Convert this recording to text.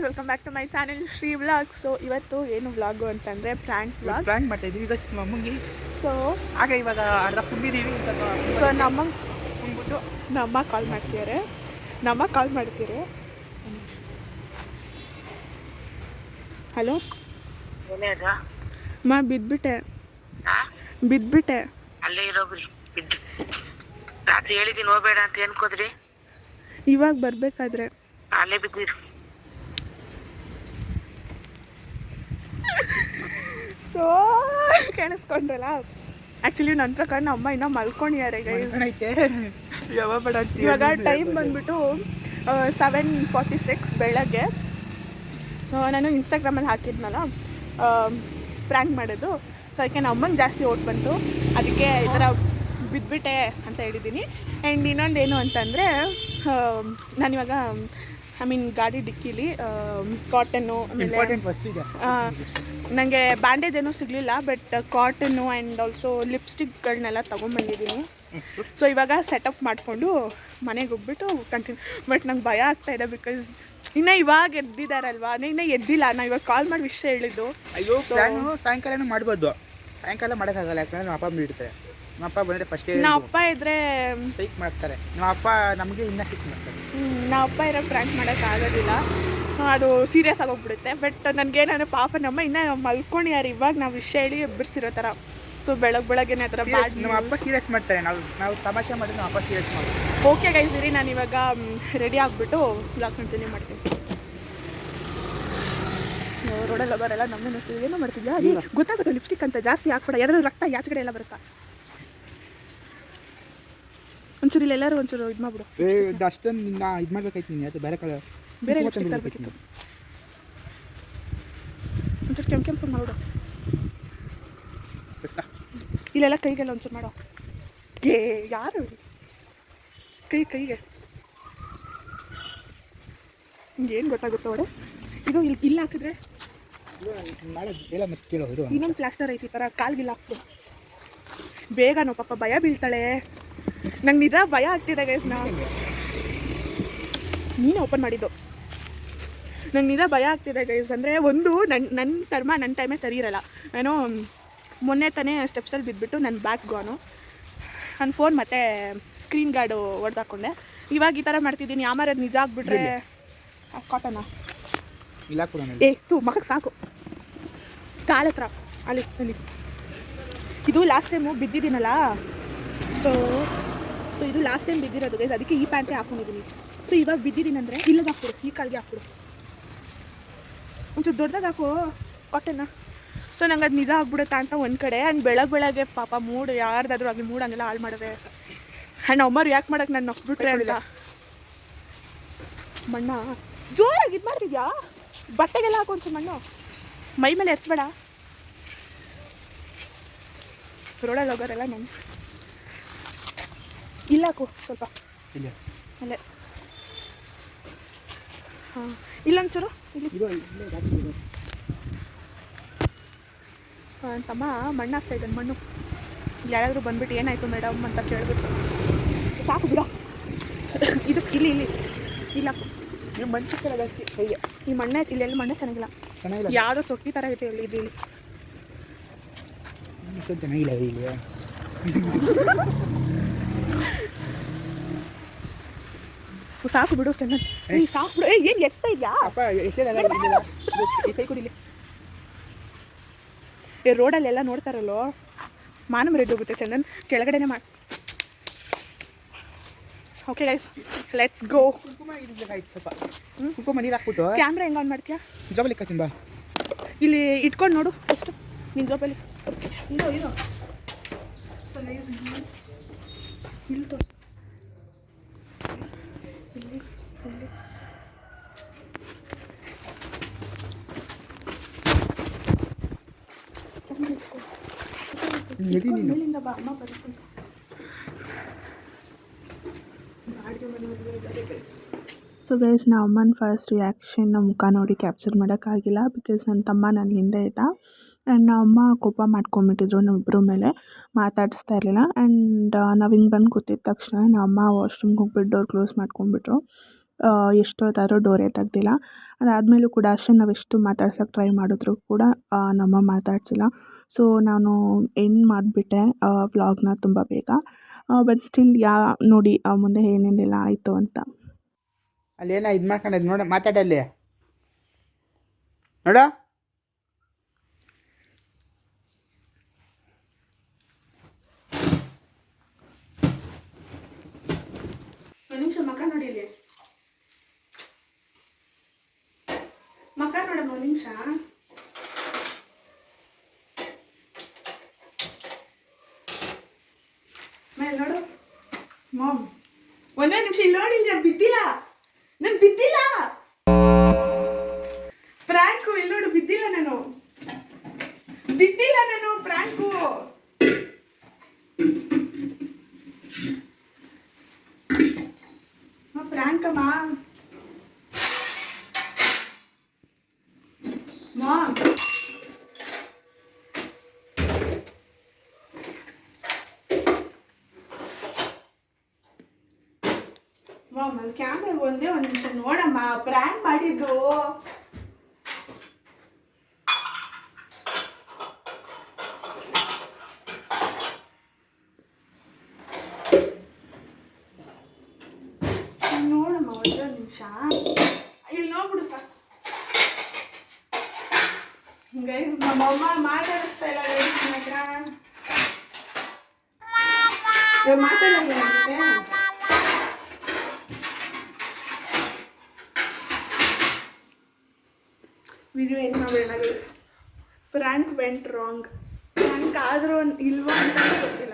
Welcome back to my channel Shri vlog. So ಇವತ್ತು ಏನು vlog ಅಂತಂದರೆ ಪ್ರ್ಯಾಂಕ್ ವ್ಲಾಗ್. ಪ್ರ್ಯಾಂಕ್ ಮಾಡ್ತಾ ಇದ್ದೀವಿ ಈಗ ನಮ್ಮಂಗೆ. ಸೊ ಆಗ ಇವಾಗ ಅರ್ಧ ಕುಂಬಿದ್ದೀವಿ. ಸೊ ಕುಂಬಿಟ್ಟು ನಮ್ಮ ಕಾಲ್ ಮಾಡ್ತಿದ್ದಾರೆ. ಹಲೋ ಮಾ ಬಿದ್ಬಿಟ್ಟೆ ಅಲ್ಲೇ ಇರೋಗ್ರಿ ಬಿದ್ದು ರಾತ್ರಿ ಹೇಳಿದ್ದೀನಿ ಹೋಗ್ಬೇಡ ಅಂತ ಏನ್ಕೋದ್ರಿ. ಇವಾಗ ಬರಬೇಕಾದ್ರೆ ಅಲ್ಲೇ ಬಿದ್ದಿರು. ಸೊ ಕೇಳಿಸ್ಕೊಂಡ್ರಲ್ಲ, ಆ್ಯಕ್ಚುಲಿ ನನ್ನ ಪ್ರಕಾರ ಅಮ್ಮ ಇನ್ನೂ ಮಲ್ಕೊಂಡಿದ್ದಾರೆ ಗೈಸ್. ಇವಾಗ ಟೈಮ್ ಬಂದುಬಿಟ್ಟು 7:46 ಬೆಳಗ್ಗೆ. ಸೊ ನಾನು ಇನ್ಸ್ಟಾಗ್ರಾಮಲ್ಲಿ ಹಾಕಿದ್ನಲ್ಲ ಪ್ರ್ಯಾಂಕ್ ಮಾಡೋದು. ಸೊ ಅದಕ್ಕೆ ನಮ್ಮ ಅಮ್ಮಂಗೆ ಜಾಸ್ತಿ ಓಟ್ ಬಂತು, ಅದಕ್ಕೆ ಈ ಥರ ಬಿದ್ದುಬಿಟ್ಟೆ ಅಂತ ಹೇಳಿದ್ದೀನಿ. ಆ್ಯಂಡ್ ಇನ್ನೊಂದೇನು ಅಂತಂದರೆ ನಾನಿವಾಗ ಗಾಡಿ ಡಿಕ್ಕಿಲಿ ಕಾಟನ್ನು, ಆಮೇಲೆ ನನಗೆ ಬ್ಯಾಂಡೇಜ್ ಏನೂ ಸಿಗಲಿಲ್ಲ, ಬಟ್ ಕಾಟನ್ನು ಆ್ಯಂಡ್ ಆಲ್ಸೋ ಲಿಪ್ಸ್ಟಿಕ್ಗಳನ್ನೆಲ್ಲ ತೊಗೊಂಬಂದಿದ್ದೀನಿ. ಸೊ ಇವಾಗ ಸೆಟಪ್ ಮಾಡಿಕೊಂಡು ಮನೆಗೆ ಹೋಗ್ಬಿಟ್ಟು ಕಂಟಿನ್ಯೂ. ಬಟ್ ನಂಗೆ ಭಯ ಆಗ್ತಾಯಿದೆ, ಬಿಕಾಸ್ ಇನ್ನು ಇವಾಗ ಎದ್ದಿದ್ದಾರಲ್ವಾ, ಇನ್ನೂ ಎದ್ದಿಲ್ಲ. ನಾವು ಇವಾಗ ಕಾಲ್ ಮಾಡಿ ವಿಷಯ ಹೇಳಿದ್ದು. ಅಯ್ಯೋ ಸಾಯಂಕಾಲನೂ ಮಾಡ್ಬೋದು, ಸಾಯಂಕಾಲ ಮಾಡೋಕ್ಕಾಗಲ್ಲ, ಯಾಕಂದರೆ ನಮ್ಮ ಅಪ್ಪ ಬಿಡ್ತಾರೆ. ನಮ್ಮ ಅಪ್ಪ ಬಂದರೆ ಫಸ್ಟೇ ನಮ್ಮ ಅಪ್ಪ ಇದ್ದರೆ ಸ್ಟ್ರೈಕ್ ಮಾಡ್ತಾರೆ, ನಮ್ಮ ಅಪ್ಪ ನಮಗೆ ಇನ್ನೂ ಸ್ಟ್ರೈಕ್ ಮಾಡ್ತಾರೆ. ನಮ್ಮ ಅಪ್ಪ ಇರೋ ಪ್ರ್ಯಾಂಕ್ ಮಾಡೋಕ್ಕಾಗೋದಿಲ್ಲ, ಅದು ಸೀರಿಯಸ್ ಆಗೋಗ್ಬಿಡುತ್ತೆ. ಬಟ್ ನನಗೇನಂದರೆ ಪಾಪ ನಮ್ಮ ಇನ್ನೂ ಮಲ್ಕೊಂಡಿದ್ದಾರೆ, ಇವಾಗ ನಾವು ವಿಷಯ ಹೇಳಿ ಎಬ್ಬರಿಸಿರೋ ಥರ. ಸೊ ಬೆಳಗ್ಗೆನೇ ಆ ಥರ ಬ್ಯಾಡ್. ನಮ್ಮ ಅಪ್ಪ ಸೀರಿಯಸ್ ಮಾಡ್ತಾರೆ, ನಾವು ತಮಾಷೆ ಮಾಡಿದ್ರೆ ನಮ್ಮ ಅಪ್ಪ ಸೀರಿಯಸ್ ಮಾಡ್ತಾರೆ. ಓಕೆ ಗೈಸ್, ಇರಿ ನಾನು ಇವಾಗ ರೆಡಿ ಆಗಿಬಿಟ್ಟು ಬ್ಲಾಗ್ ಕಂಟಿನ್ಯೂ ಮಾಡ್ತೀನಿ. ರೋಡಲ್ಲಿ ಬರಲ್ಲ ನಮ್ಮನ್ನು ಏನೋ ಮಾಡ್ತಿದ್ಯಾ, ಗೊತ್ತಾಗುತ್ತೆ ಲಿಪ್ಸ್ಟಿಕ್ ಅಂತ ಜಾಸ್ತಿ ಹಾಕ್ಬೇಡ, ಯಾರಾದ್ರೂ ರಕ್ತ ಯಾಚಗಡೆ ಎಲ್ಲ ಬರುತ್ತಾ. ಒಂಚೂರು ಇಲ್ಲೆಲ್ಲರೂ ಒಂಚೂರು ಇದು ಮಾಡ್ಬಿಡು. ಅಷ್ಟೊಂದು ನಿನ್ನ ಇದು ಮಾಡ್ಬೇಕಾಯ್ತು, ನೀನು ಅದು ಬೇರೆ ಲಿಪ್ಸ್ಟಿಕ್ ತರಬೇಕಿತ್ತು. ಒಂಚೂರು ಕೆಂಪು ಮಾಡು, ಇಲ್ಲೆಲ್ಲ ಕೈಗೆಲ್ಲ ಒಂಚೂರು ಮಾಡೋ. ಯಾರು ಕೈಗೆ ಹಿಂಗೇನು ಗೊತ್ತಾಗುತ್ತೋ ಅವಡೆ. ಇದು ಇಲ್ಲಿ ಹಾಕಿದ್ರೆ ಇನ್ನೊಂದು ಪ್ಲಾಸ್ಟರ್ ಐತಿ, ಈ ಥರ ಕಾಲ್ಗಿಲ್ಲ ಹಾಕ್ಬಿಡು ಬೇಗನೋ. ಪಾಪ ಭಯ ಬೀಳ್ತಾಳೆ, ನಂಗೆ ನಿಜ ಭಯ ಆಗ್ತಿದೆ ಗೈಸ್. ನೀನು ಓಪನ್ ಮಾಡಿದ್ದು, ನಂಗೆ ನಿಜ ಭಯ ಆಗ್ತಿದೆ ಗೈಸ್. ಅಂದರೆ ಒಂದು ನನ್ನ ಟೈಮೇ ಸರಿ ಇರಲ್ಲ. ನಾನು ಮೊನ್ನೆ ತಾನೇ ಸ್ಟೆಪ್ಸಲ್ಲಿ ಬಿದ್ದುಬಿಟ್ಟು ನನ್ನ ಬ್ಯಾಕ್ ಗೋನು, ನನ್ನ ಫೋನ್ ಮತ್ತು ಸ್ಕ್ರೀನ್ ಗಾರ್ಡು ಹೊಡೆದಾಕೊಂಡೆ. ಇವಾಗ ಈ ಥರ ಮಾಡ್ತಿದ್ದೀನಿ. ಆಮೇಲೆ ಅದು ನಿಜ ಆಗಿಬಿಟ್ರೆ ಕಾಟನ ಮಗಕ್ಕೆ ಸಾಕು, ಕಾಲ ಹತ್ರ ಅಲ್ಲಿ. ಇದು ಲಾಸ್ಟ್ ಟೈಮು ಬಿದ್ದಿದ್ದೀನಲ್ಲ, ಸೊ ಇದು ಲಾಸ್ಟ್ ಟೈಮ್ ಬಿದ್ದಿರೋದು ಗೈಸ್, ಅದಕ್ಕೆ ಈ ಪ್ಯಾಂಟೇ ಹಾಕೊಂಡಿದ್ದೀನಿ. ಸೊ ಇವಾಗ ಬಿದ್ದಿದ್ದೀನಿ ಅಂದರೆ ಇಲ್ಲದ ಹಾಕ್ಬಿಡು, ಈ ಕಾಲಿಗೆ ಹಾಕ್ಬಿಡು, ಒಂಚೂರು ದೊಡ್ಡದಾಗಿ ಹಾಕು ಕಾಟನ್ನ. ಸೊ ನಂಗೆ ಅದು ನಿಜ ಆಗ್ಬಿಡುತ್ತಾ ಅಂತ ಒಂದು ಕಡೆ. ಆ್ಯಂಡ್ ಬೆಳಗ್ಗೆ ಪಾಪ ಮೂಡ್ ಯಾರ್ದಾದ್ರೂ ಆಗಲಿ ಮೂಡ್ ಹಂಗೆಲ್ಲ ಹಾಳು ಮಾಡವೆ. ಆ್ಯಂಡ್ ಅಮ್ಮರು ಯಾಕೆ ಮಾಡೋಕ್ಕೆ ನಾನು ನಕ್ಬಿಟ್ರೆ ಅಂತ. ಮಣ್ಣ ಜೋರಾಗಿ ಇದು ಮಾಡ್ತಿದ್ಯಾ, ಬಟ್ಟೆಗೆಲ್ಲ ಹಾಕು ಒಂಚೂರು ಮಣ್ಣು, ಮೈ ಮೇಲೆ ಎರ್ಸ್ಬೇಡ. ರೋಡಲ್ಲಿ ಹೋಗೋರೆಲ್ಲ ನಾನು ಇಲ್ಲ ಹಾಕು ಸ್ವಲ್ಪ ಅಲ್ಲೇ. ಹಾಂ ಇಲ್ಲೊಂಚೂರು ಇಲ್ಲಿ. ಸೊ ನನ್ನ ತಮ್ಮ ಮಣ್ಣು ಹಾಕ್ತಾಯಿದ್ದಾನೆ. ಮಣ್ಣು ಯಾರಾದರೂ ಬಂದುಬಿಟ್ಟು ಏನಾಯಿತು ಮೇಡಮ್ ಅಂತ ಕೇಳಿಬಿಟ್ಟು ಸಾಕು ಬಿಡ. ಇದು ಇಲ್ಲಿ ಇಲ್ಲ ನೀವು ಮಣ್ಣು ಸಿಕ್ಕಲ್ಲ ಜಾಸ್ತಿ ಕೈಗೆ. ಈ ಮಣ್ಣೆ ಇಲ್ಲೆಲ್ಲ ಮಣ್ಣೆ ಚೆನ್ನಾಗಿಲ್ಲ, ಯಾವುದೋ ತೊಟ್ಟಿ ಥರ ಐತೆ ಇಲ್ಲಿ. ಇದು ಚೆನ್ನಾಗಿಲ್ಲ ಇಲ್ಲಿ. ಸಾಕು ಬಿಡು ಚೆನ್ನಾಗಿ. ಸಾಕು ಬಿಡು. ಏನು ಎಸ್ತಾ ಇದೆಯಾ ಅಪ್ಪ, ಕೈ ಕೊಡಿಲಿ. ರೋಡಲ್ಲೆಲ್ಲ ನೋಡ್ತಾರಲ್ಲೋ, ಮಾನ ಮರ್ಯಾದೆ ಹೋಗುತ್ತೆ. ಚಂದನ್ ಕೆಳಗಡೆನೇ ಮಾಡಿ. Okay guys, let's go. ಸ್ವಲ್ಪ ಕುಂಕುಮ ನೀರು ಹಾಕ್ಬಿಟ್ಟು ಕ್ಯಾಮ್ರಾ ಹೆಂಗೆ ಆನ್ ಮಾಡ್ತೀಯಾ? ಜೋಬಲ್ಲಿ ಕಸಿನ್ ಬಾ, ಇಲ್ಲಿ ಇಟ್ಕೊಂಡು ನೋಡು ಫಸ್ಟ್ ನಿನ್ನ ಜೋಬಲ್ಲಿ. ಇರೋ ಸೊ ಇಲ್ಲಿ ತೋ, ಮೇಲಿಂದ ಬಾ, ಅಮ್ಮ ಬರುತ್ತೆ. ಸೊ ಗೈಸ್, ನಮ್ಮ ಅಮ್ಮನ ಫಸ್ಟ್ ರಿಯಾಕ್ಷನ್ ನಮ್ಮ ಮುಖ ನೋಡಿ ಕ್ಯಾಪ್ಚರ್ ಮಾಡೋಕ್ಕಾಗಿಲ್ಲ, ಬಿಕಾಸ್ ನನ್ನ ತಮ್ಮ ನನ್ನ ಹಿಂದೆ ಇದ್ದ. ಆ್ಯಂಡ್ ನಮ್ಮ ಅಮ್ಮ ಕೋಪ ಮಾಡ್ಕೊಂಬಿಟ್ಟಿದ್ರು ನಮ್ಮಿಬ್ಬರ ಮೇಲೆ, ಮಾತಾಡಿಸ್ತಾ ಇರಲಿಲ್ಲ. ಆ್ಯಂಡ್ ನಾವು ಹಿಂಗೆ ಬಂದು ಕೂತಿದ್ದ ತಕ್ಷಣ ನಮ್ಮ ಅಮ್ಮ ವಾಶ್ರೂಮ್ಗೆ ಹೋಗ್ಬಿಟ್ಟು ಡೋರ್ ಕ್ಲೋಸ್ ಮಾಡ್ಕೊಂಡ್ಬಿಟ್ರು. ಎಷ್ಟೊತ್ತಾದರೂ ಡೋರೇ ತೆಗ್ದಿಲ್ಲ. ಅದಾದಮೇಲೂ ಕೂಡ ಅಷ್ಟೇ ನಾವೆಷ್ಟು ಮಾತಾಡ್ಸೋಕ್ಕೆ ಟ್ರೈ ಮಾಡಿದ್ರು ಕೂಡ ನಮ್ಮ ಮಾತಾಡ್ಸಿಲ್ಲ. ಸೊ ನಾನು ಎಂಡ್ ಮಾಡಿಬಿಟ್ಟೆ ವ್ಲಾಗ್ನ ತುಂಬ ಬೇಗ. ಬಟ್ ಸ್ಟಿಲ್ ನೋಡಿ ಮುಂದೆ ಏನೇನೆಲ್ಲ ಆಯಿತು ಅಂತ. ಅಲ್ಲಿ ಏನೋ ಇದು ಮಾಡ್ಕೊಂಡಿದ್ದು ನೋಡ, ಮಾತಾಡಲ್ಲಿ ನೋಡ. ಒಂದು ನಿಮಿಷ ಮಕ್ಕ ನೋಡಿ ಇಲ್ಲಿ, ಮಕ್ಕ ನೋಡಮ್ಮ ಒಂದು ನಿಮಿಷ. ಮೇಲೆ ನೋಡು ಮಾಮ್, ಒಂದೇ ನಿಮಿಷ ಇಲ್ಲಿ ನೋಡಿ, ನಾನು ಬಿದ್ದಿಲ್ಲ, ನಾನು ಬಿದ್ದಿಲ್ಲ. ಪ್ರ್ಯಾಂಕು ಇಲ್ಲಿ ನೋಡು, ಬಿದ್ದಿಲ್ಲ ನಾನು, ಬಿದ್ದಿಲ್ಲ ನಾನು ಪ್ರ್ಯಾಂಕು. ಪ್ರ್ಯಾಂಕಮ್ಮ ಮಾಮ್. ಮಾಮ್ ಅಲ್ಲಿ ಕ್ಯಾಮ್ರಾಗ ಒಂದೇ ಒಂದು ನಿಮಿಷ ನೋಡಮ್ಮ, ಪ್ರ್ಯಾಂಕ್ ಮಾಡಿದ್ದು. ನೋಡಮ್ಮ ಒಂದೇ ನಿಮಿಷ, ಇಲ್ಲಿ ನೋಡ್ಬಿಡು ಸಾಕು. ಗೈಸ್ ನಮ್ಮಮ್ಮ ಮಾತಾಡಿಸ್ತಾ ಇಲ್ಲ ಗೈಸ್ ನನ್ನ ಹತ್ರ. ಇವಾಗ ಮಾತಾಡಲ್ಲ ನನಗೆ. ವಿಡಿಯೋ ಏನು ಮಾಡಬೇಡ guys. Prank went wrong. Prank ಆದರೂ ಇಲ್ವೋ ಅಂತ ಗೊತ್ತಿಲ್ಲ.